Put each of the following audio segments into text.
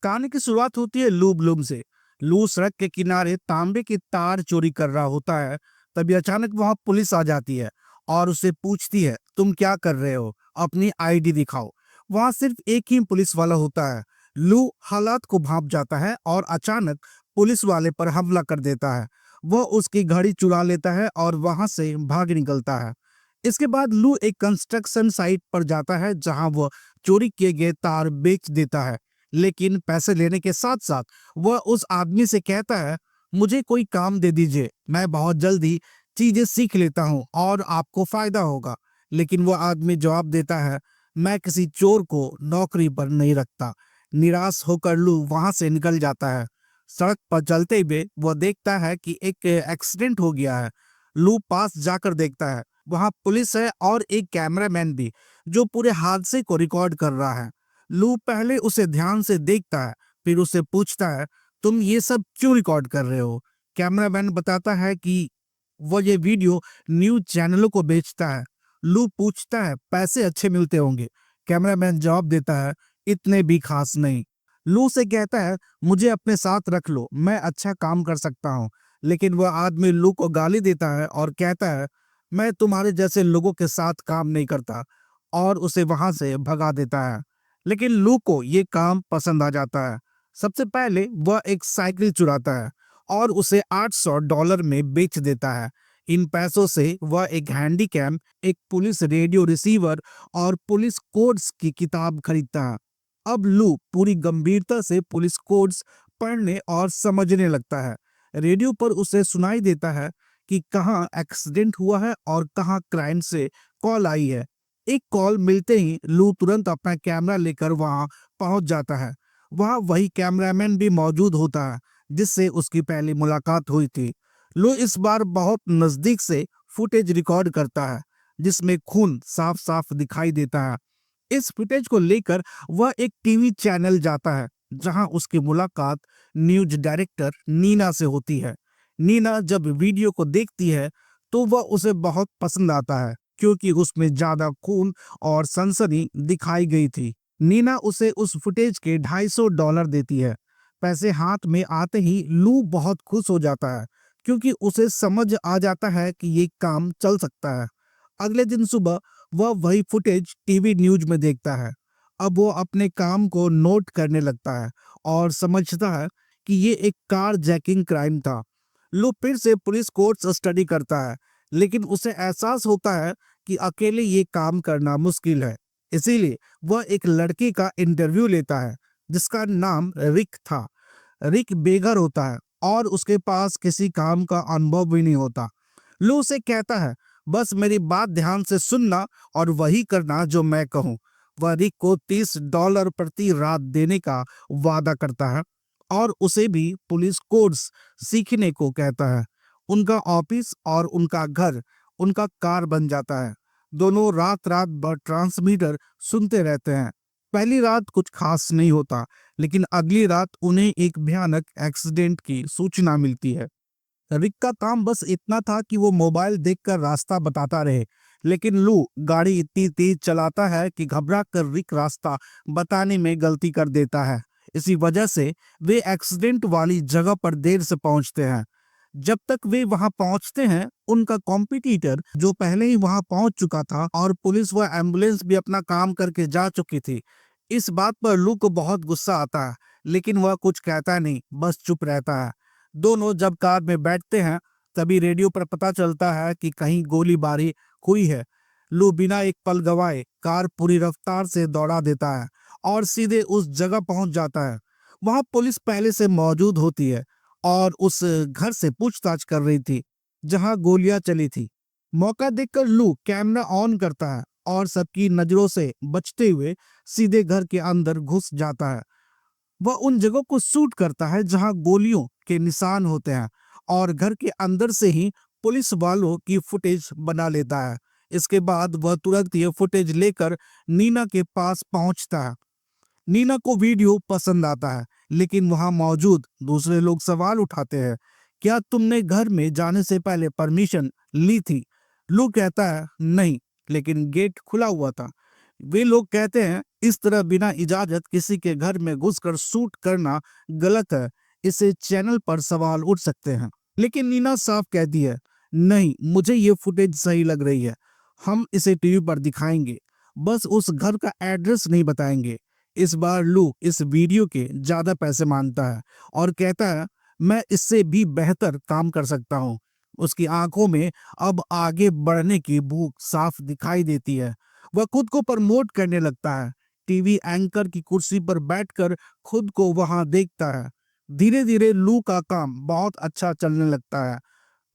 कहानी की शुरुआत होती है लू ब्लूम से। लू सड़क के किनारे तांबे की तार चोरी कर रहा होता है। तभी अचानक वहां पुलिस आ जाती है और उसे पूछती है, तुम क्या कर रहे हो, अपनी आईडी दिखाओ। वहां सिर्फ एक ही पुलिस वाला होता है। लू हालात को भांप जाता है और अचानक पुलिस वाले पर हमला कर देता है। वह उसकी घड़ी चुरा लेता है और वहां से भाग निकलता है। इसके बाद लू एक कंस्ट्रक्शन साइट पर जाता है जहां वह चोरी किए गए तार बेच देता है। लेकिन पैसे लेने के साथ साथ वह उस आदमी से कहता है, मुझे कोई काम दे दीजिए, मैं बहुत जल्दी चीजें सीख लेता हूँ और आपको फायदा होगा। लेकिन वह आदमी जवाब देता है, मैं किसी चोर को नौकरी पर नहीं रखता। निराश होकर लू वहां से निकल जाता है। सड़क पर चलते हुए वह देखता है कि एक एक्सीडेंट हो गया है। लू पास जाकर देखता है, वहां पुलिस है और एक कैमरामैन भी, जो पूरे हादसे को रिकॉर्ड कर रहा है। लू पहले उसे ध्यान से देखता है, फिर उसे पूछता है, तुम ये सब क्यों रिकॉर्ड कर रहे हो। कैमरामैन बताता है कि वो ये वीडियो न्यूज चैनलों को बेचता है। लू पूछता है, पैसे अच्छे मिलते होंगे। कैमरामैन जवाब देता है, इतने भी खास नहीं। लू से कहता है, मुझे अपने साथ रख लो, मैं अच्छा काम कर सकता हूँ। लेकिन वह आदमी लू को गाली देता है और कहता है, मैं तुम्हारे जैसे लोगों के साथ काम नहीं करता, और उसे वहां से भगा देता है। लेकिन लू को ये काम पसंद आ जाता है। सबसे पहले वह एक साइकिल चुराता है और उसे $800 में बेच देता है। इन पैसों से वह एक हैंडीकैम, एक पुलिस रेडियो रिसीवर और पुलिस कोड्स की किताब खरीदता है। अब लू पूरी गंभीरता से पुलिस कोड्स पढ़ने और समझने लगता है। रेडियो पर उसे सुनाई देता है कि कहाँ एक्सीडेंट हुआ है और कहाँ क्राइम से कॉल आई है। एक कॉल मिलते ही लू तुरंत अपना कैमरा लेकर वहां पहुंच जाता है। वहां वही कैमरामैन भी मौजूद होता है जिससे उसकी पहली मुलाकात हुई थी। लू इस बार बहुत नजदीक से फुटेज रिकॉर्ड करता है जिसमें खून साफ साफ दिखाई देता है। इस फुटेज को लेकर वह एक टीवी चैनल जाता है जहां उसकी मुलाकात न्यूज डायरेक्टर नीना से होती है। नीना जब वीडियो को देखती है तो वह उसे बहुत पसंद आता है क्योंकि उसमें ज्यादा खून और सनसनी दिखाई गई थी। नीना उसे उस फुटेज के $250 देती है। पैसे हाथ में आते ही लू बहुत खुश हो जाता है क्योंकि उसे समझ आ जाता है कि ये काम चल सकता है। अगले दिन सुबह वह वही फुटेज टीवी न्यूज में देखता है। अब वो अपने काम को नोट करने लगता है और समझता है कि ये एक कार जैकिंग क्राइम था। लू फिर से पुलिस कोर्ट्स स्टडी करता है, लेकिन उसे एहसास होता है कि अकेले ये काम करना मुश्किल है। इसीलिए वह एक लड़के का इंटरव्यू लेता है जिसका नाम रिक था। रिक बेघर होता है और उसके पास किसी काम का अनुभव भी नहीं होता। लू उसे कहता है, बस मेरी बात ध्यान से सुनना और वही करना जो मैं कहूँ। वह रिक को $30 प्रति रात देने का वादा करता है और उसे भी पुलिस कोड्स सीखने को कहता है। उनका ऑफिस और उनका घर उनका कार बन जाता है। दोनों रात रात भर ट्रांसमीटर सुनते रहते हैं। पहली रात कुछ खास नहीं होता, लेकिन अगली रात उन्हें एक भयानक एक्सीडेंट की सूचना मिलती है। रिक का काम बस इतना था कि वो मोबाइल देखकर रास्ता बताता रहे, लेकिन लू गाड़ी इतनी तेज चलाता है कि घबरा कर रिक रास्ता बताने में गलती कर देता है। इसी वजह से वे एक्सीडेंट वाली जगह पर देर से पहुंचते हैं। जब तक वे वहां पहुंचते हैं, उनका कॉम्पिटिटर जो पहले ही वहां पहुंच चुका था और पुलिस व एम्बुलेंस भी अपना काम करके जा चुकी थी। इस बात पर लू को बहुत गुस्सा आता है, लेकिन वह कुछ कहता नहीं, बस चुप रहता है। दोनों जब कार में बैठते हैं तभी रेडियो पर पता चलता है कि कहीं गोलीबारी हुई है। लू बिना एक पल गवाए कार पूरी रफ्तार से दौड़ा देता है और सीधे उस जगह पहुंच जाता है। वहां पुलिस पहले से मौजूद होती है और उस घर से पूछताछ कर रही थी जहां गोलियां चली थी। मौका देखकर लू कैमरा ऑन करता है और सबकी नजरों से बचते हुए सीधे घर के अंदर घुस जाता है। वह उन जगहों को शूट करता है जहां गोलियों के निशान होते हैं और घर के अंदर से ही पुलिस वालों की फुटेज बना लेता है। इसके बाद वह तुरंत ये फुटेज लेकर नीना के पास पहुंचता है। नीना को वीडियो पसंद आता है, लेकिन वहां मौजूद दूसरे लोग सवाल उठाते हैं, क्या तुमने घर में जाने से पहले परमिशन ली थी। लू कहता है, नहीं, लेकिन गेट खुला हुआ था। वे लोग कहते हैं इस तरह बिना इजाजत किसी के घर में घुसकर शूट करना गलत है, इससे चैनल पर सवाल उठ सकते हैं। लेकिन नीना साफ कहती है, नहीं, मुझे ये फुटेज सही लग रही है, हम इसे टीवी पर दिखाएंगे, बस उस घर का एड्रेस नहीं बताएंगे। इस बार लू इस वीडियो के ज्यादा पैसे मांगता है और कहता है मैं इससे भी बेहतर काम कर सकता हूँ। उसकी आंखों में अब आगे बढ़ने की भूख साफ दिखाई देती है। वह खुद को प्रमोट करने लगता है। टीवी एंकर की कुर्सी पर बैठकर खुद को वहां देखता है। धीरे धीरे लू का काम बहुत अच्छा चलने लगता है।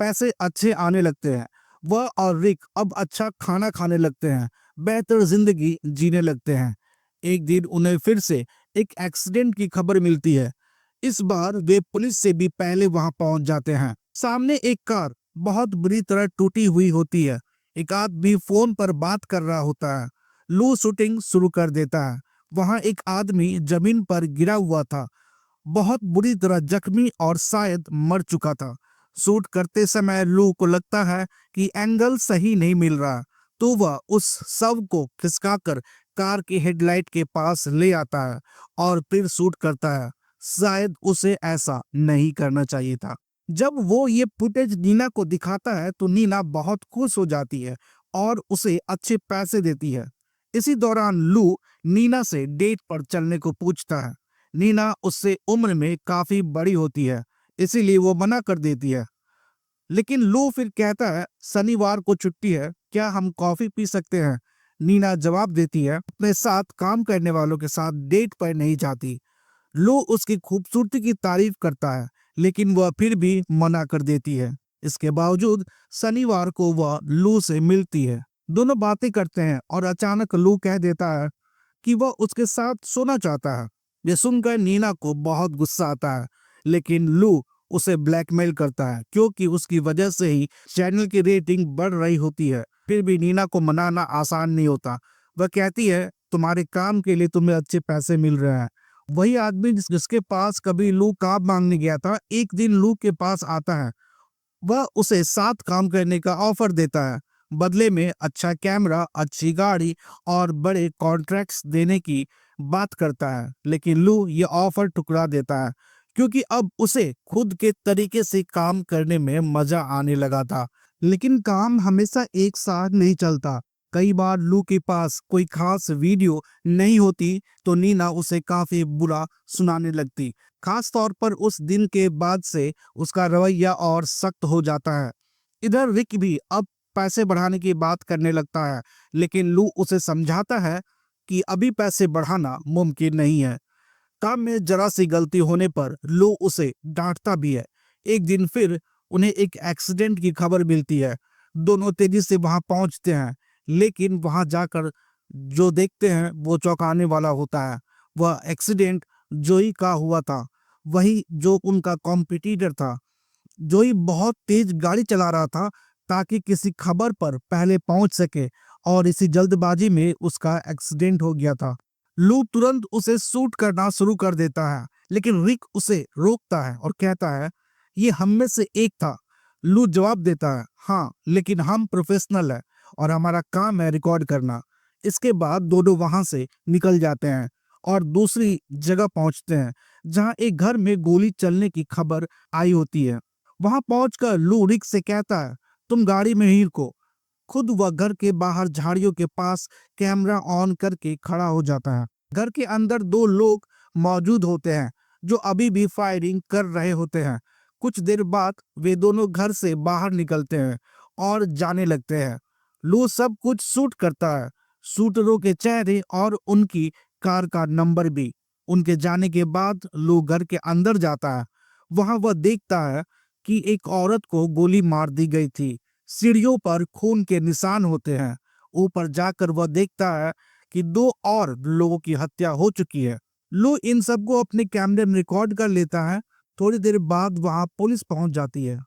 पैसे अच्छे आने लगते हैं। वह और रिक अब अच्छा खाना खाने लगते हैं, बेहतर जिंदगी जीने लगते हैं। एक दिन उन्हें फिर से एक एक्सीडेंट की खबर मिलती है। इस बार वे पुलिस से भी पहले वहां पहुंच जाते हैं। सामने एक कार बहुत बुरी तरह टूटी हुई होती है। एक आदमी फोन पर बात कर रहा होता है। लू शूटिंग शुरू कर देता है। वहां एक आदमी जमीन पर गिरा हुआ था, बहुत बुरी तरह जख्मी और शायद मर चुका था। शूट करते समय लू को लगता है कि एंगल सही नहीं मिल रहा, तो वह उस शव को खिसकाकर कार की हेडलाइट के पास ले आता है और फिर शूट करता है। शायद उसे ऐसा नहीं करना चाहिए था। जब वो ये फुटेज नीना को दिखाता है तो नीना बहुत खुश हो जाती है और उसे अच्छे पैसे देती है। इसी दौरान लू नीना से डेट पर चलने को पूछता है। नीना उससे उम्र में काफी बड़ी होती है, इसीलिए वो मना कर देती है। लेकिन लू फिर कहता है शनिवार को छुट्टी है, क्या हम कॉफी पी सकते हैं? नीना जवाब देती है अपने साथ काम करने वालों के साथ डेट पर नहीं जाती। लू उसकी खूबसूरती की तारीफ करता है, लेकिन वह फिर भी मना कर देती है। इसके बावजूद शनिवार को वह लू से मिलती है। दोनों बातें करते हैं और अचानक लू कह देता है कि वह उसके साथ सोना चाहता है। ये सुनकर नीना को बहुत गुस्सा आता है, लेकिन लू उसे ब्लैकमेल करता है क्योंकि उसकी वजह से ही चैनल की रेटिंग बढ़ रही होती है। फिर भी नीना को मनाना आसान नहीं होता। वह कहती है तुम्हारे काम के लिए तुम्हें अच्छे पैसे मिल रहे हैं। वही आदमी जिसके पास कभी लू काम मांगने गया था, एक दिन लू के पास आता है। वह उसे साथ काम करने का ऑफर देता है, बदले में अच्छा कैमरा, अच्छी गाड़ी और बड़े कॉन्ट्रैक्ट्स देने की बात करता है। लेकिन लू ये ऑफर ठुकरा देता है क्योंकि अब उसे खुद के तरीके से काम करने में मजा आने लगा था। लेकिन काम हमेशा एक साथ नहीं चलता। कई बार लू के पास कोई खास वीडियो नहीं होती तो नीना उसे काफी बुरा सुनाने लगती। खास तौर पर उस दिन के बाद से उसका रवैया और सख्त हो जाता है। इधर रिक भी अब पैसे बढ़ाने की बात करने लगता है, लेकिन लू उसे समझाता है कि अभी पैसे बढ़ाना मुमकिन नहीं है। काम में जरा सी गलती होने पर लू उसे डांटता भी है। एक दिन फिर उन्हें एक एक्सीडेंट की खबर मिलती है। दोनों तेजी से वहां पहुंचते हैं, लेकिन वहां जाकर जो देखते हैं वो चौंकाने वाला होता है। वह एक्सीडेंट जोई का हुआ था, वही जो उनका कॉम्पिटिटर था। जोई बहुत तेज गाड़ी चला रहा था ताकि किसी खबर पर पहले पहुंच सके, और इसी जल्दबाजी में उसका एक्सीडेंट हो गया था। लू तुरंत उसे शूट करना शुरू कर देता है, लेकिन रिक उसे रोकता है और कहता है ये हम में से एक था। लू जवाब देता है हाँ, लेकिन हम प्रोफेशनल है और हमारा काम है रिकॉर्ड करना। इसके बाद दोनों वहां से निकल जाते हैं और दूसरी जगह पहुंचते हैं जहां एक घर में गोली चलने की खबर आई होती है। वहां पहुंचकर लू रिक से कहता है तुम गाड़ी में ही रुको। खुद वह घर के बाहर झाड़ियों के पास कैमरा ऑन करके खड़ा हो जाता है। घर के अंदर दो लोग मौजूद होते हैं जो अभी भी फायरिंग कर रहे होते हैं। कुछ देर बाद वे दोनों घर से बाहर निकलते हैं और जाने लगते हैं। लू सब कुछ शूट करता है, शूटरों के चेहरे और उनकी कार का नंबर भी। उनके जाने के बाद लू घर के अंदर जाता है। वहां वह देखता है कि एक औरत को गोली मार दी गई थी। सीढ़ियों पर खून के निशान होते हैं। ऊपर जाकर वह देखता है कि दो और लोगों की हत्या हो चुकी है। लू इन सबको अपने कैमरे में रिकॉर्ड कर लेता है। थोड़ी देर बाद वहां पुलिस पहुंच जाती है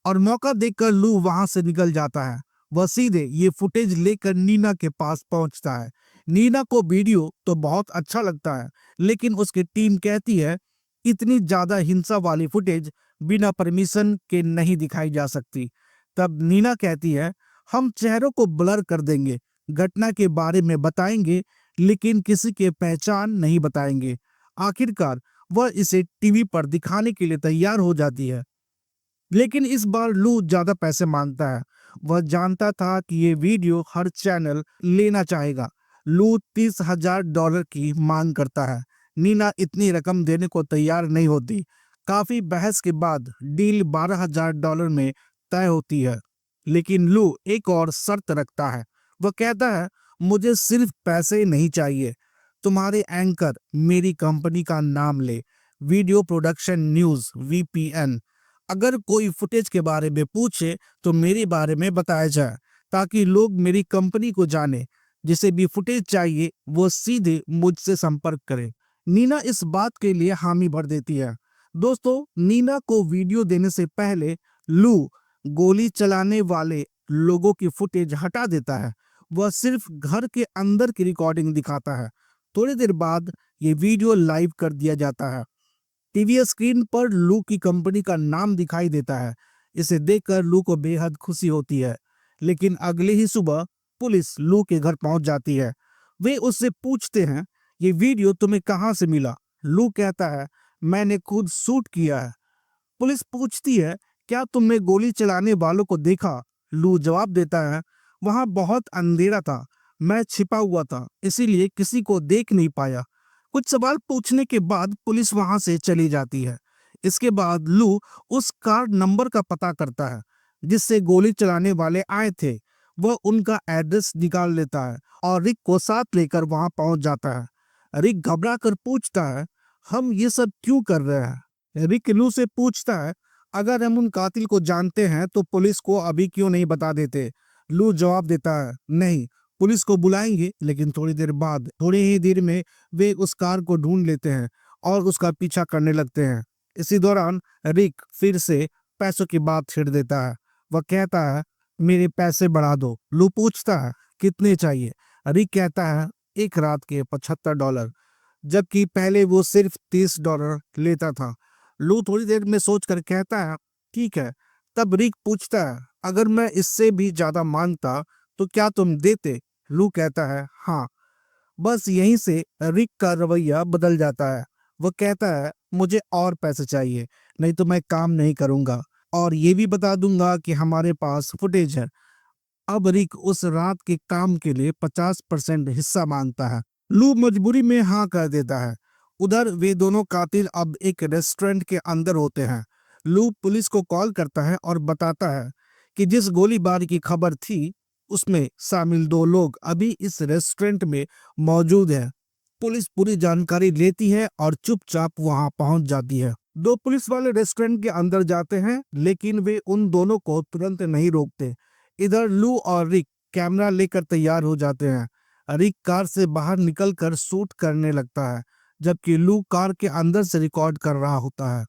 और मौका देखकर लू वहां से निकल जाता है। वह सीधे ये फुटेज लेकर नीना के पास पहुंचता है। नीना को वीडियो तो बहुत अच्छा लगता है, लेकिन उसकी टीम कहती है इतनी ज्यादा हिंसा वाली फुटेज बिना परमिशन के नहीं दिखाई जा सकती। तब नीना कहती है हम चेहरों को ब्लर कर देंगे, घटना के बारे में बताएंगे, लेकिन किसी के पहचान नहीं बताएंगे। आखिरकार वह इसे टीवी पर दिखाने के लिए तैयार हो जाती है, लेकिन इस बार लू ज्यादा पैसे मांगता है। वह जानता था कि ये वीडियो हर चैनल लेना चाहेगा। लू $30,000 की मांग करता है। नीना इतनी रकम देने को तैयार नहीं होती। काफी बहस के बाद डील $12,000 में तय होती है, लेकिन लू एक और शर्त रखता है। वह कहता है, मुझे सिर्फ पैसे नहीं चाहिए, तुम्हारे एंकर मेरी कंपनी का नाम ले, वीडियो प्रोडक्शन न्यूज VPN। अगर कोई फुटेज के बारे में पूछे तो मेरे बारे में बताया जाए, ताकि लोग मेरी कंपनी को जाने। जिसे भी फुटेज चाहिए वो सीधे मुझसे संपर्क करे। नीना इस बात के लिए हामी भर देती है। दोस्तों, नीना को वीडियो देने से पहले लू गोली चलाने वाले लोगों की फुटेज हटा देता है। वह सिर्फ घर के अंदर की रिकॉर्डिंग दिखाता है। थोड़ी देर बाद ये वीडियो लाइव कर दिया जाता है। टीवी स्क्रीन पर लू की कंपनी का नाम दिखाई देता है। इसे देखकर लू को बेहद खुशी होती है, लेकिन अगले ही सुबह पुलिस लू के घर पहुंच जाती है। वे उससे पूछते हैं, ये वीडियो तुम्हें कहां से मिला? लू कहता है, मैंने खुद शूट किया है। पुलिस पूछती है, क्या तुमने गोली चलाने वालों को देखा? लू जवाब देता है, वहां बहुत अंधेरा था, मैं छिपा हुआ था, इसीलिए किसी को देख नहीं पाया। कुछ सवाल पूछने के बाद पुलिस वहां से चली जाती है। इसके बाद लू उस कार नंबर का पता करता है जिससे गोली चलाने वाले आए थे। वह उनका एड्रेस निकाल लेता है और रिक को साथ लेकर वहां पहुंच जाता है। रिक घबरा कर पूछता है, हम ये सब क्यों कर रहे हैं? रिक लू से पूछता है, अगर हम उन कातिल को जानते हैं तो पुलिस को अभी क्यों नहीं बता देते? लू जवाब देता है, नहीं, पुलिस को बुलाएंगे, लेकिन थोड़ी देर बाद, थोड़ी ही देर में वे उस कार को ढूंढ लेते हैं और उसका पीछा करने लगते हैं। इसी दौरान रिक फिर से पैसों की बात छेड़ देता है। वह कहता है, मेरे पैसे बढ़ा दो। लू पूछता है, कितने चाहिए? रिक कहता है, एक रात के $75, जबकि पहले वो सिर्फ $30 लेता था। लू थोड़ी देर में सोचकर कहता है, ठीक है। तब रिक पूछता है, अगर मैं इससे भी ज्यादा मांगता तो क्या तुम देते? लू कहता है, हाँ। बस यहीं से रिक का रवैया बदल जाता है। वह कहता है, मुझे और पैसे चाहिए, नहीं तो मैं काम नहीं करूंगा, और ये भी बता दूंगा कि हमारे पास फुटेज है। अब रिक उस रात के काम के लिए 50% हिस्सा मांगता है। लू मजबूरी में हाँ कर देता है। उधर वे दोनों कातिल अब एक रेस्टोरेंट के अंदर होते हैं। लू पुलिस को कॉल करता है और बताता है कि जिस गोलीबारी की खबर थी उसमें शामिल 2 लोग अभी इस रेस्टोरेंट में मौजूद हैं। पुलिस पूरी जानकारी लेती है और चुपचाप वहां पहुंच जाती है। 2 पुलिस वाले रेस्टोरेंट के अंदर जाते हैं, लेकिन वे उन दोनों को तुरंत नहीं रोकते। इधर लू और रिक कैमरा लेकर तैयार हो जाते हैं। रिक कार से बाहर निकलकर शूट करने लगता है, जबकि लू कार के अंदर से रिकॉर्ड कर रहा होता है।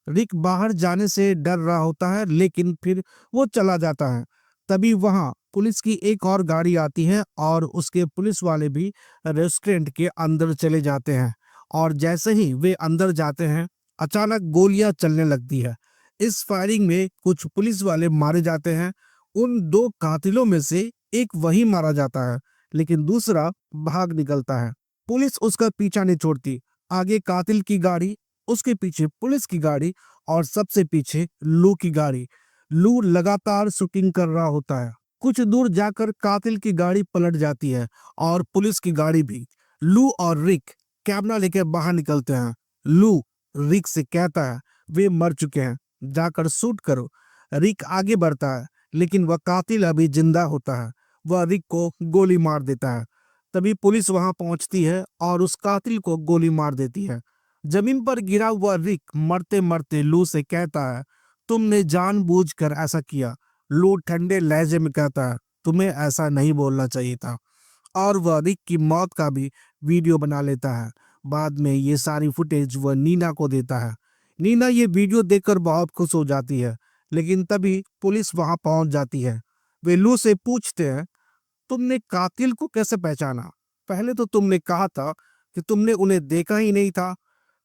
रिक बाहर जाने से डर रहा होता है, लेकिन फिर वो चला जाता है। तभी वहां पुलिस की एक और गाड़ी आती है और उसके पुलिस वाले भी रेस्टोरेंट के अंदर चले जाते हैं। और जैसे ही वे अंदर जाते हैं, अचानक गोलियां चलने लगती है। इस फायरिंग में कुछ पुलिस वाले मारे जाते हैं। उन 2 कातिलों में से एक वही मारा जाता है, लेकिन दूसरा भाग निकलता है। पुलिस उसका पीछा नहीं छोड़ती। आगे कातिल की गाड़ी, उसके पीछे पुलिस की गाड़ी और सबसे पीछे लू की गाड़ी। लू लगातार शूटिंग कर रहा होता है। कुछ दूर जाकर कातिल की गाड़ी पलट जाती है और पुलिस की गाड़ी भी। लू और रिक कैमरा लेकर बाहर निकलते हैं। लू रिक से कहता है, वे मर चुके हैं, जाकर शूट करो। रिक आगे बढ़ता है, लेकिन वह कातिल अभी जिंदा होता है। वह रिक को गोली मार देता है। तभी पुलिस वहां पहुंचती है और उस कातिल को गोली मार देती है। जमीन पर गिरा हुआ रिक मरते मरते लू से कहता है, तुमने जानबूझकर ऐसा किया। लू ठंडे लहजे में कहता है, तुम्हें ऐसा नहीं बोलना चाहिए था। और वह रिक की मौत का भी वीडियो बना लेता है। बाद में ये सारी फुटेज वह नीना को देता है। नीना ये वीडियो देखकर बहुत खुश हो जाती है, लेकिन तभी पुलिस वहां पहुंच जाती है। वे लू से पूछते हैं, तुमने कातिल को कैसे पहचाना? पहले तो तुमने कहा था कि तुमने उन्हें देखा ही नहीं था।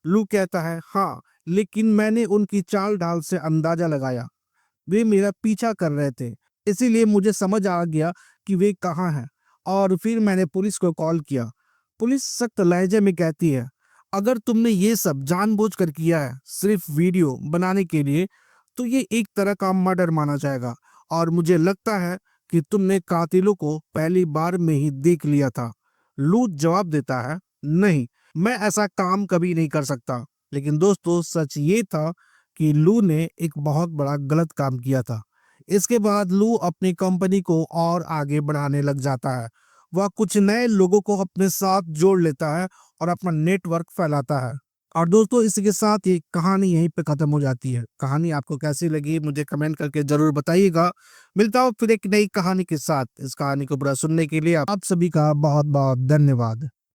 लू कहता है, हाँ, लेकिन मैंने उनकी चाल ढाल से अंदाजा लगाया। वे मेरा पीछा कर रहे थे, इसीलिए मुझे समझ आ गया कि वे कहाँ हैं। और फिर मैंने पुलिस को कॉल किया। पुलिस सख्त लहजे में कहती है, अगर तुमने ये सब जानबूझकर किया है सिर्फ वीडियो बनाने के लिए, तो ये एक तरह का मर्डर माना जाएगा और मुझे लगता है कि तुमने कातिलों को पहली बार में ही देख लिया था। लू जवाब देता है, नहीं, मैं ऐसा काम कभी नहीं कर सकता। लेकिन दोस्तों, सच ये था कि लू ने एक बहुत बड़ा गलत काम किया था। इसके बाद लू अपनी कंपनी को और आगे बढ़ाने लग जाता है। वह कुछ नए लोगों को अपने साथ जोड़ लेता है और अपना नेटवर्क फैलाता है। और दोस्तों, इसी के साथ ये कहानी यहीं पे खत्म हो जाती है। कहानी आपको कैसी लगी मुझे कमेंट करके जरूर बताइएगा। मिलता हूँ फिर एक नई कहानी के साथ। इस कहानी को पूरा सुनने के लिए आप सभी का बहुत बहुत धन्यवाद।